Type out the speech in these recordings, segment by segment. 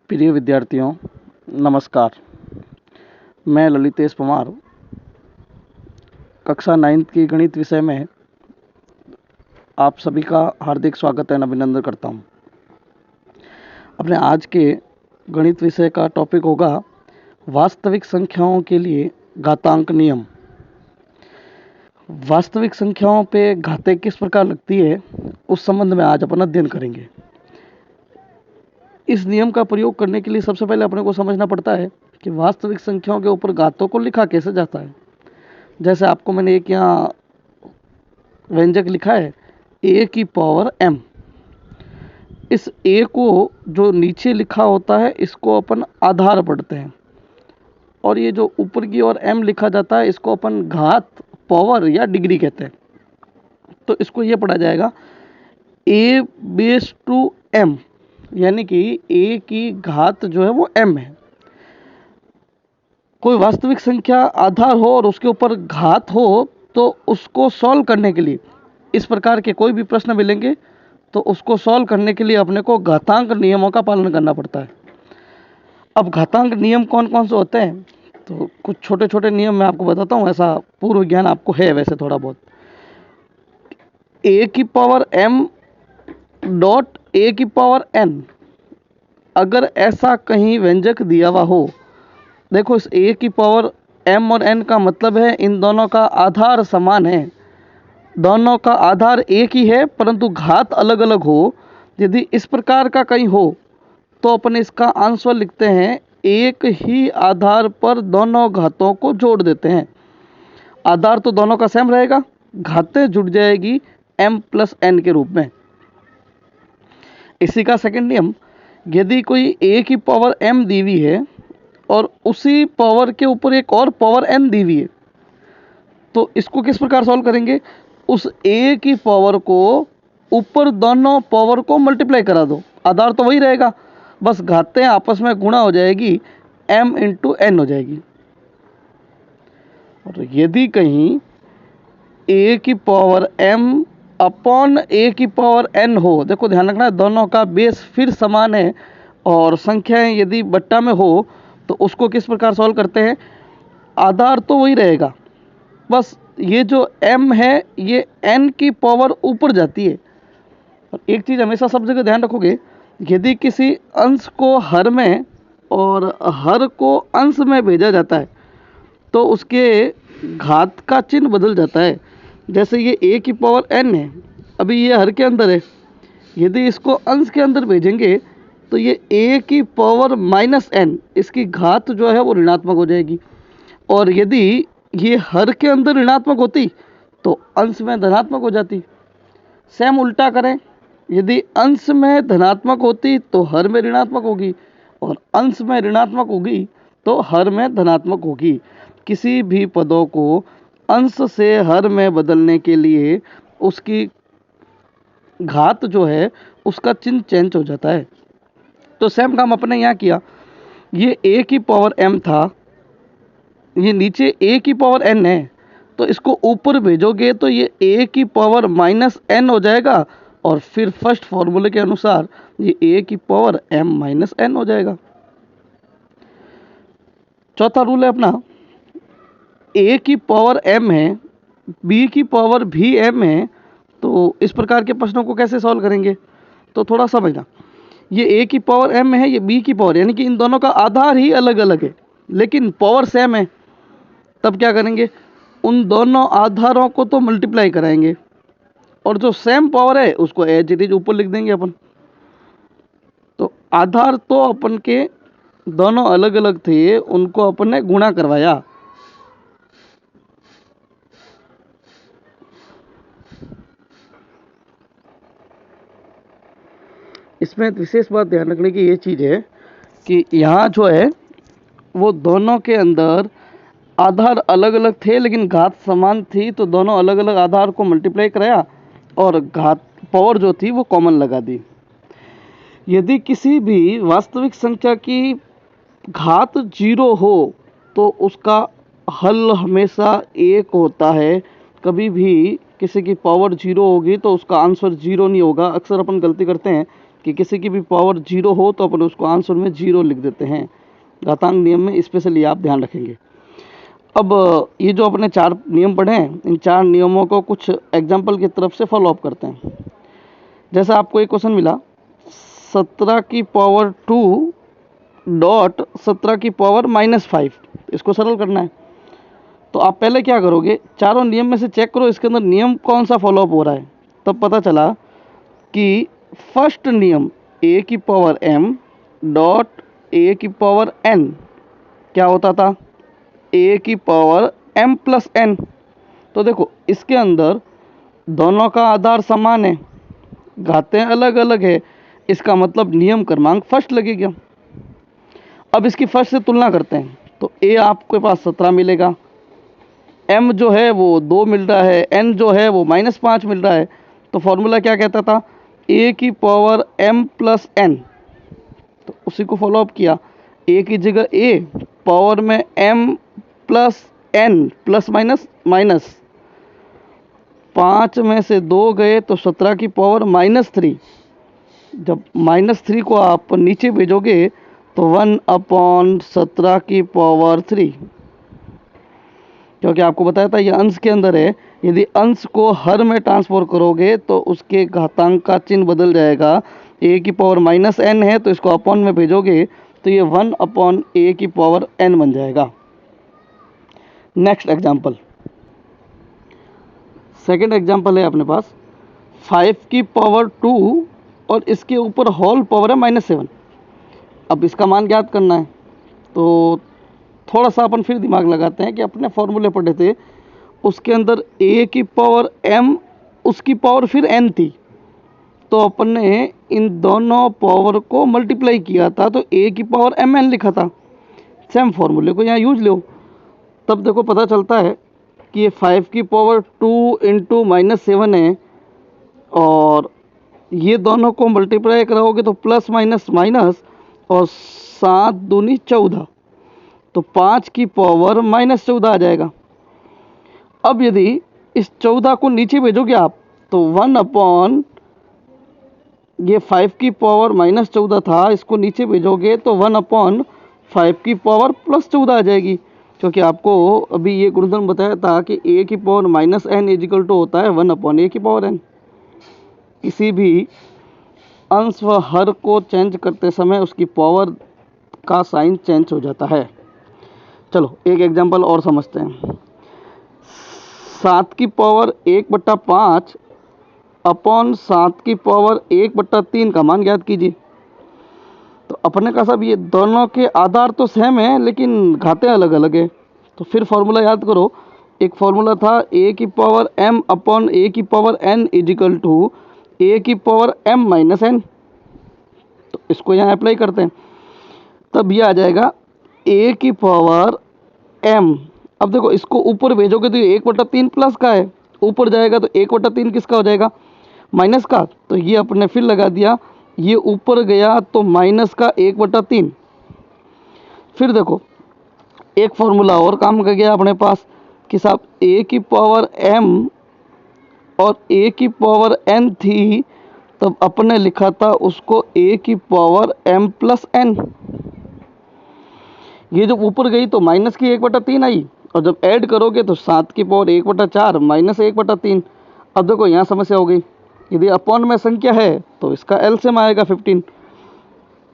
प्रिय विद्यार्थियों, नमस्कार। मैं ललितेश परमार कक्षा 9th की गणित विषय में आप सभी का हार्दिक स्वागत एवं अभिनंदन करता हूं। अपने आज के गणित विषय का टॉपिक होगा वास्तविक संख्याओं के लिए घातांक नियम। वास्तविक संख्याओं पे घातें किस प्रकार लगती है, उस संबंध में आज अपन अध्ययन करेंगे। इस नियम का प्रयोग करने के लिए सबसे पहले अपने को समझना पड़ता है कि वास्तविक संख्याओं के ऊपर घातों को लिखा कैसे जाता है। जैसे आपको मैंने एक यहाँ व्यंजक लिखा है a की पावर m। इस a को जो नीचे लिखा होता है इसको अपन आधार पढ़ते हैं, और ये जो ऊपर की ओर m लिखा जाता है इसको अपन घात, पावर या डिग्री कहते हैं। तो इसको ये पढ़ा जाएगा a बेस टू m, यानी कि a की घात जो है वो m है। कोई वास्तविक संख्या आधार हो और उसके ऊपर घात हो तो उसको सॉल्व करने के लिए इस प्रकार के कोई भी प्रश्न मिलेंगे तो उसको सॉल्व करने के लिए अपने को घातांक नियमों का पालन करना पड़ता है। अब घातांक नियम कौन कौन से होते हैं, तो कुछ छोटे छोटे नियम मैं आपको बताता हूँ। ऐसा पूर्व ज्ञान आपको है वैसे थोड़ा बहुत। a की पावर m डॉट a की पावर n, अगर ऐसा कहीं व्यंजक दिया हुआ हो, देखो इस a की पावर m और n का मतलब है इन दोनों का आधार समान है, दोनों का आधार एक ही है परंतु घात अलग अलग हो। यदि इस प्रकार का कहीं हो तो अपन इसका आंसर लिखते हैं एक ही आधार पर दोनों घातों को जोड़ देते हैं। आधार तो दोनों का सेम रहेगा, घातें जुड़ जाएगी m प्लस n के रूप में। इसी का सेकंड नियम, यदि कोई a की पावर m दी हुई है और उसी पावर के ऊपर एक और पावर n दी हुई है, तो इसको किस प्रकार सॉल्व करेंगे। उस a की पावर को ऊपर दोनों पावर को मल्टीप्लाई करा दो, आधार तो वही रहेगा, बस घातें आपस में गुणा हो जाएगी, m इंटू n हो जाएगी। और यदि कहीं a की पावर m अपॉन a की पावर n हो, देखो ध्यान रखना दोनों का बेस फिर समान है, और संख्याएं यदि बट्टा में हो तो उसको किस प्रकार सॉल्व करते हैं। आधार तो वही रहेगा, बस ये जो m है ये n की पावर ऊपर जाती है। और एक चीज़ हमेशा सब जगह ध्यान रखोगे, यदि किसी अंश को हर में और हर को अंश में भेजा जाता है तो उसके घात का चिन्ह बदल जाता है। जैसे ये a की पावर n है, अभी ये हर के अंदर है, यदि इसको अंश के अंदर भेजेंगे तो ये a की पावर माइनस n, इसकी घात जो है वो ऋणात्मक हो जाएगी। और यदि ये हर के अंदर ऋणात्मक होती तो अंश में धनात्मक हो जाती। सेम उल्टा करें, यदि अंश में धनात्मक होती तो हर में ऋणात्मक होगी, और अंश में ऋणात्मक होगी तो हर में धनात्मक होगी। किसी भी पदों को अंश से हर में बदलने के लिए उसकी घात जो है उसका चिन्ह चेंज हो जाता है। तो सेम काम अपने यहाँ किया, ये a की पावर m था, ये नीचे a की पावर n है, तो इसको ऊपर भेजोगे तो ये a की पावर माइनस n हो जाएगा, और फिर फर्स्ट फॉर्मूले के अनुसार ये a की पावर m माइनस n हो जाएगा। चौथा रूल है अपना, a की पावर m है, b की पावर भी m है, तो इस प्रकार के प्रश्नों को कैसे सॉल्व करेंगे, तो थोड़ा समझना। ये a की पावर m है, ये b की पावर, यानी कि इन दोनों का आधार ही अलग अलग है लेकिन पावर सेम है। तब क्या करेंगे, उन दोनों आधारों को तो मल्टीप्लाई कराएंगे और जो सेम पावर है उसको एज इट इज ऊपर लिख देंगे अपन। तो आधार तो अपन के दोनों अलग अलग थे, उनको अपन ने गुणा करवाया। इसमें विशेष बात ध्यान रखने की ये चीज़ है कि यहाँ जो है वो दोनों के अंदर आधार अलग अलग थे लेकिन घात समान थी, तो दोनों अलग अलग आधार को मल्टीप्लाई कराया और घात पावर जो थी वो कॉमन लगा दी। यदि किसी भी वास्तविक संख्या की घात 0 हो तो उसका हल हमेशा 1 होता है। कभी भी किसी की पावर 0 होगी तो उसका आंसर 0 नहीं होगा। अक्सर अपन गलती करते हैं कि किसी की भी पावर 0 हो तो अपन उसको आंसर में 0 लिख देते हैं। घातांक नियम में स्पेशली आप ध्यान रखेंगे। अब ये जो अपने 4 नियम पढ़े हैं, इन 4 नियमों को कुछ एग्जाम्पल की तरफ से फॉलो अप करते हैं। जैसा आपको एक क्वेश्चन मिला 17 की पावर 2 डॉट 17 की पावर -5, इसको सरल करना है। तो आप पहले क्या करोगे, चारों नियम में से चेक करो इसके अंदर नियम कौन सा फॉलोअप हो रहा है। तब पता चला कि फर्स्ट नियम a की पावर m डॉट a की पावर n क्या होता था, a की पावर m प्लस n। तो देखो इसके अंदर दोनों का आधार समान है, घातें अलग अलग है, इसका मतलब नियम क्रमांक फर्स्ट लगेगा। अब इसकी फर्स्ट से तुलना करते हैं तो a आपके पास 17 मिलेगा, m जो है वो 2 मिल रहा है, n जो है वो -5 मिल रहा है। तो फॉर्मूला क्या कहता था, a की पावर m प्लस n। तो उसी को फॉलोअप किया, a की जगह a, पावर में m plus n, plus minus minus, 5 में से 2 गए तो 17 की पावर -3। जब -3 को आप नीचे भेजोगे तो 1/17 की पावर 3, क्योंकि आपको बताया था ये अंश के अंदर है। यदि अंश को हर में ट्रांसफर करोगे तो उसके घातांक का चिन्ह बदल जाएगा। a की पावर -n है तो इसको अपॉन में भेजोगे तो ये 1/a की पावर n बन जाएगा। नेक्स्ट एग्जाम्पल, सेकेंड एग्जाम्पल है अपने पास 5 की पावर 2 और इसके ऊपर होल पावर है -7। अब इसका मान ज्ञात करना है। तो थोड़ा सा अपन फिर दिमाग लगाते हैं कि अपने फॉर्मूले पढ़े थे उसके अंदर a की पावर m, उसकी पावर फिर n थी। तो अपन ने इन दोनों पावर को मल्टीप्लाई किया था तो a की पावर mn लिखा था। सेम फॉर्मूले को यहाँ यूज लो, तब देखो पता चलता है कि ये 5 की पावर 2 इंटू -7 है, और ये दोनों को मल्टीप्लाई कराओगे तो प्लस माइनस माइनस, और 7 दूनी 14, तो 5 की पावर -14 आ जाएगा। अब यदि इस 14 को नीचे भेजोगे आप तो 1 ये 5 की पावर -14 था, इसको नीचे भेजोगे तो 1/5 की पावर +14 आ जाएगी। क्योंकि आपको अभी ये गुणधर्म बताया था कि a की पावर -n इजिकल टू होता है 1/a की पावर n। किसी भी अंश व हर को चेंज करते समय उसकी पावर का साइन चेंज हो जाता है। चलो एक एग्जांपल और समझते हैं। 7 की पावर 1/5 अपॉन 7 की पावर 1/3 का मान ज्ञात कीजिए। तो अपने का सब ये दोनों के आधार तो सेम है लेकिन घाते अलग अलग है। तो फिर फॉर्मूला याद करो, एक फॉर्मूला था a की पावर m अपॉन a की power n is equal to a की पावर m माइनस n। तो इसको यहाँ अप्लाई करते हैं, तब ये आ जाएगा a की पावर m। अब देखो इसको ऊपर भेजोगे तो ये 1/3 प्लस का है, ऊपर जाएगा तो 1/3 किसका हो जाएगा, माइनस का। तो ये अपने फिर लगा दिया, ये ऊपर गया तो माइनस का 1/3। फिर देखो एक फॉर्मूला और काम कर गया अपने पास कि साहब a की पावर m और a की पावर n थी, तब अपने लिखा था उसको a की पावर m प्लस n। ये जब ऊपर गई तो माइनस की 1/3 आई, और जब ऐड करोगे तो 7 की पावर 1/4 माइनस 1/3। अब देखो यहाँ समस्या हो गई, यदि अपॉन में संख्या है तो इसका एलसीएम आएगा 15।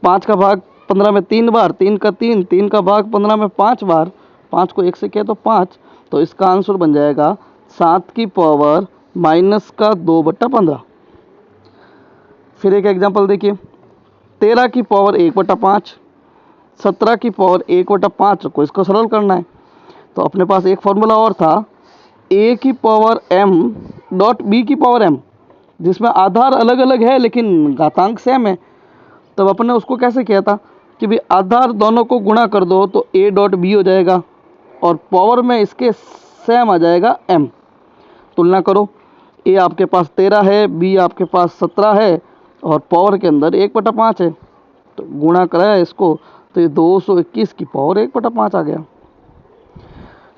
5 का भाग 15 में 3 बार, 3 का 3, 3 का भाग 15 में 5 बार, 5 को 1 से किया तो 5। तो इसका आंसर बन जाएगा 7 की पावर माइनस का 2/15। फिर एक एग्जांपल देखिए, 13 की पावर 1/5, 17 की पावर 1/5 को इसको सरल करना है। तो अपने पास एक फॉर्मूला और था a की पावर m डॉट b की पावर m, जिसमें आधार अलग अलग है लेकिन घातांक सेम है। तब अपन ने उसको कैसे किया था कि भाई आधार दोनों को गुणा कर दो तो a डॉट b हो जाएगा, और पावर में इसके सेम आ जाएगा m। तुलना करो, a आपके पास 13 है, b आपके पास 17 है, और पावर के अंदर 1/5 है। तो गुणा कराया इसको तो ये 221 की पावर 1/5 आ गया।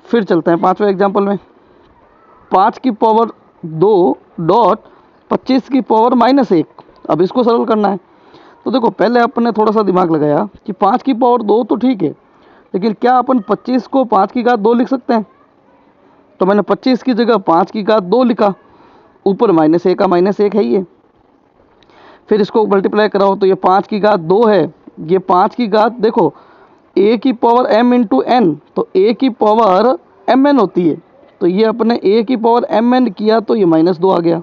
फिर चलते हैं पांचवें एग्जाम्पल में, 5 की पावर 2 डॉट 25 की पावर -1। अब इसको सरल करना है। तो देखो पहले अपन ने थोड़ा सा दिमाग लगाया कि 5 की पावर 2 तो ठीक है, लेकिन क्या अपन 25 को 5 की घात 2 लिख सकते हैं? तो मैंने 25 की जगह 5 की घात 2 लिखा, ऊपर -1 का -1 है ये। फिर इसको मल्टीप्लाई कराओ तो ये 5 की घात 2 है, ये 5 की घात देखो a की पावर m इंटू n, तो a की पावर mn होती है, तो ये अपने a की पावर mn किया तो ये -2 आ गया।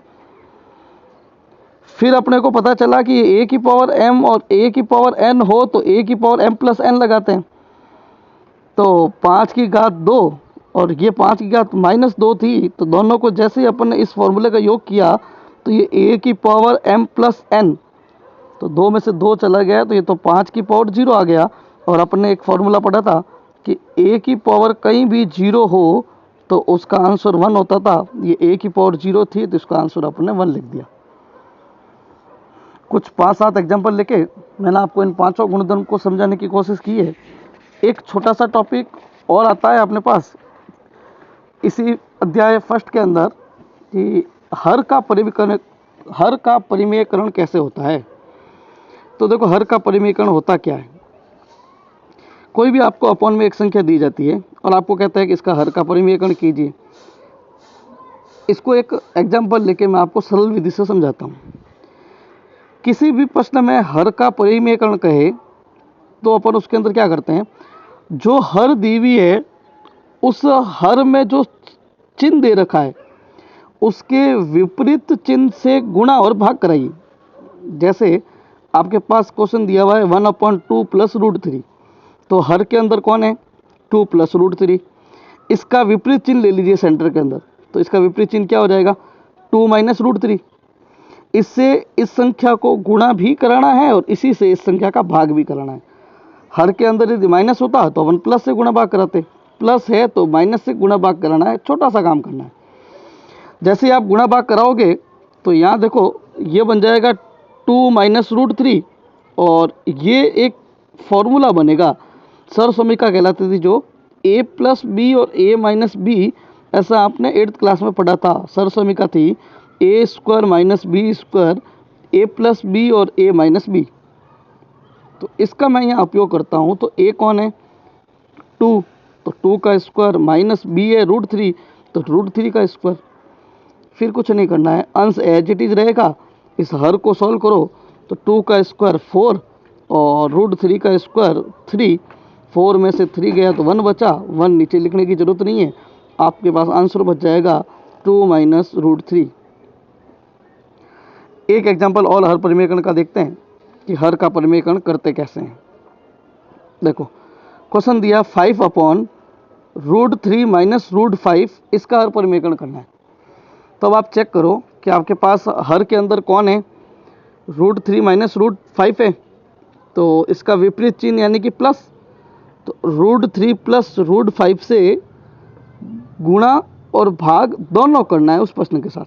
फिर अपने को पता चला कि a की पावर m और a की पावर n हो तो a की पावर m प्लस n लगाते हैं, तो 5 की घात 2 और ये 5 की घात -2 थी, तो दोनों को जैसे ही अपन ने इस फॉर्मूले का योग किया तो ये a की पावर m प्लस n, तो 2 में से 2 चला गया, तो ये तो 5 की पावर 0 आ गया। और अपन ने एक फॉर्मूला पढ़ा था कि a की पावर कहीं भी 0 हो तो उसका आंसर 1 होता था, ये a की पावर 0 थी तो इसका आंसर अपन ने 1 लिख दिया। कुछ 5-7 एग्जाम्पल लेके मैंने आपको इन पांचों गुणधर्म को समझाने की कोशिश की है। एक छोटा सा टॉपिक और आता है अपने पास इसी अध्याय फर्स्ट के अंदर कि हर का परिमेयकरण कैसे होता है। तो देखो हर का परिमेयकरण होता क्या है। कोई भी आपको अपॉन में एक संख्या दी जाती है और आपको कहता है कि इसका हर का परिमेयकरण कीजिए। इसको एक एग्जाम्पल लेके मैं आपको सरल विधि से समझाता हूँ। किसी भी प्रश्न में हर का परिमेयकरण कहे तो अपन उसके अंदर क्या करते हैं, जो हर दी हुई है उस हर में जो चिन्ह दे रखा है उसके विपरीत चिन्ह से गुणा और भाग कराइए। जैसे आपके पास क्वेश्चन दिया हुआ है 1/2 प्लस √3, तो हर के अंदर कौन है 2 प्लस √3, इसका विपरीत चिन्ह ले लीजिए सेंटर के अंदर, तो इसका विपरीत चिन्ह क्या हो जाएगा 2 माइनस √3। इससे इस संख्या को गुणा भी कराना है और इसी से इस संख्या का भाग भी कराना है। हर के अंदर यदि माइनस होता तो अपन प्लस से गुणा भाग कराते, प्लस है तो माइनस से गुणा भाग कराना है, छोटा सा काम करना है। जैसे आप गुणा भाग कराओगे तो यहाँ देखो ये बन जाएगा 2 माइनस √3 और ये एक फॉर्मूला बनेगा, सरसमीका कहलाती थी, जो a प्लस बी और a माइनस बी, ऐसा आपने 8th क्लास में पढ़ा था। सरसमीका थी a square minus B square, a plus B और a माइनस बी। तो इसका मैं यहाँ उपयोग करता हूँ, तो a कौन है 2, तो 2 का स्क्वायर, माइनस b है √3, तो √3 का स्क्वायर। फिर कुछ नहीं करना है, अंश एज इट इज रहेगा, इस हर को सॉल्व करो तो 2 का स्क्वायर 4 और √3 का स्क्वायर 3, 4 में से 3 गया तो 1 बचा, 1 नीचे लिखने की जरूरत नहीं है, आपके पास आंसर बच जाएगा 2 माइनस √3। एक एग्जाम्पल और हर परिमेयकरण का देखते हैं कि हर का परिमेयकरण करते कैसे हैं। देखो क्वेश्चन दिया 5/√3 माइनस √5, इसका हर परिमेयकरण करना है। तो अब आप चेक करो कि आपके पास हर के अंदर कौन है √3 माइनस √5 है, तो इसका विपरीत चिन्ह यानी कि प्लस, तो √3 प्लस √5 से गुणा और भाग दोनों करना है उस प्रश्न के साथ।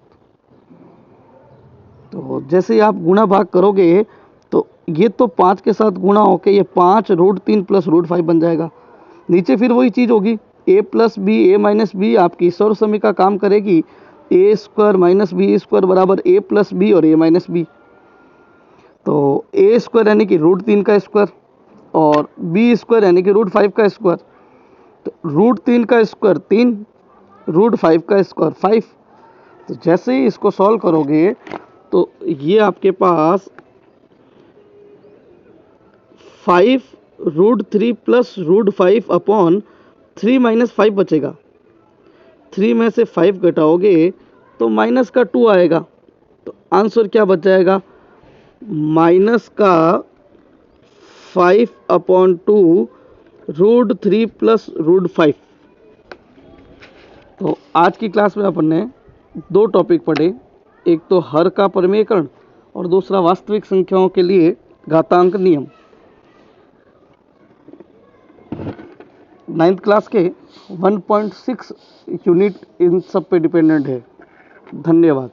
तो जैसे ही आप गुणा भाग करोगे तो ये तो 5 के साथ गुणा होके ये 5 √3 प्लस √5 बन जाएगा। नीचे फिर वही चीज़ होगी, a plus B a minus B, आपकी सरसमीका काम करेगी, a square minus B square बराबर a प्लस बी और a माइनस बी। तो a स्क्वायर यानी कि √3 का स्क्वायर और b स्क्वायर यानी कि √5 का स्क्वायर, तो √3 का स्क्वायर 3, √5 का स्क्वायर 5। तो जैसे ही इसको सॉल्व करोगे तो ये आपके पास 5 √3 प्लस √5 अपॉन 3 माइनस 5 बचेगा। 3 में से 5 घटाओगे तो माइनस का 2 आएगा, तो आंसर क्या बच जाएगा माइनस का 5/2 √3 प्लस √5। तो आज की क्लास में अपन ने 2 टॉपिक पढ़े, एक तो हर का परिमेयकरण और दूसरा वास्तविक संख्याओं के लिए घातांक नियम। 9th क्लास के 1.6 यूनिट इन सब पे डिपेंडेंट है। धन्यवाद।